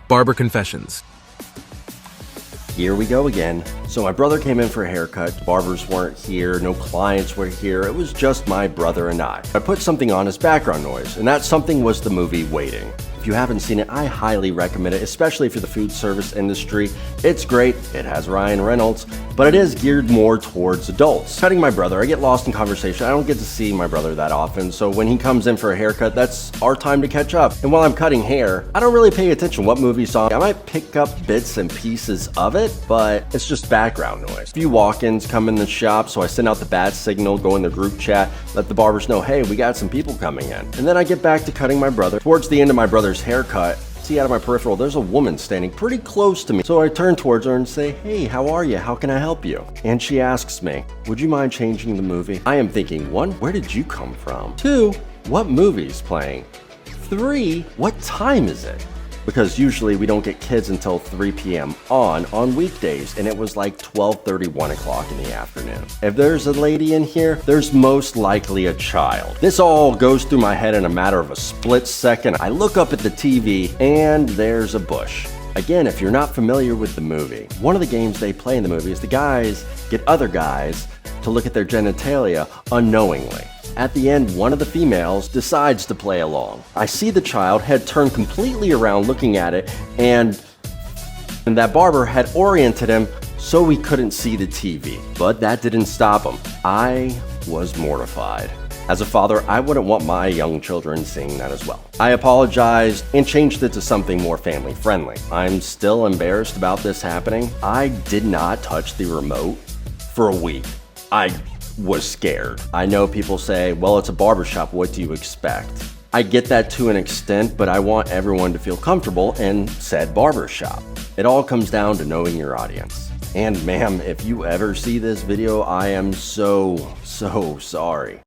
Barber Confessions. Here we go again. So my brother came in for a haircut. Barbers weren't here, no clients were here. It was just my brother and I. I put something on as background noise, and that something was the movie Waiting. If you haven't seen it, I highly recommend it, especially for the food service industry. It's great, it has Ryan Reynolds, but it is geared more towards adults. Cutting my brother, I get lost in conversation. I don't get to see my brother that often, so when he comes in for a haircut, that's our time to catch up. And while I'm cutting hair, I don't really pay attention what movie song. I might pick up bits and pieces of it, but it's just background noise. A few walk-ins come in the shop, so I send out the bat signal, go in the group chat, let the barbers know, hey, we got some people coming in. And then I get back to cutting my brother. Towards the end of my brother's haircut, see out of my peripheral, there's a woman standing pretty close to me. So I turn towards her and say, hey, how are you? How can I help you? And she asks me, would you mind changing the movie? I am thinking, 1, where did you come from? 2, what movie's playing? 3, what time is it? Because usually we don't get kids until 3 p.m. on weekdays, and it was like 12:30, 1 o'clock in the afternoon. If there's a lady in here, there's most likely a child. This all goes through my head in a matter of a split second. I look up at the TV, and there's a bush. Again, if you're not familiar with the movie, one of the games they play in the movie is the guys get other guys to look at their genitalia unknowingly. At the end, one of the females decides to play along. I see the child head turned completely around looking at it, and that barber had oriented him so he couldn't see the TV. But that didn't stop him. I was mortified. As a father, I wouldn't want my young children seeing that as well. I apologized and changed it to something more family friendly. I'm still embarrassed about this happening. I did not touch the remote for a week. I was scared. I know people say, well, it's a barbershop, what do you expect? I get that to an extent, but I want everyone to feel comfortable in said barbershop. It all comes down to knowing your audience. And ma'am, if you ever see this video, I am so sorry.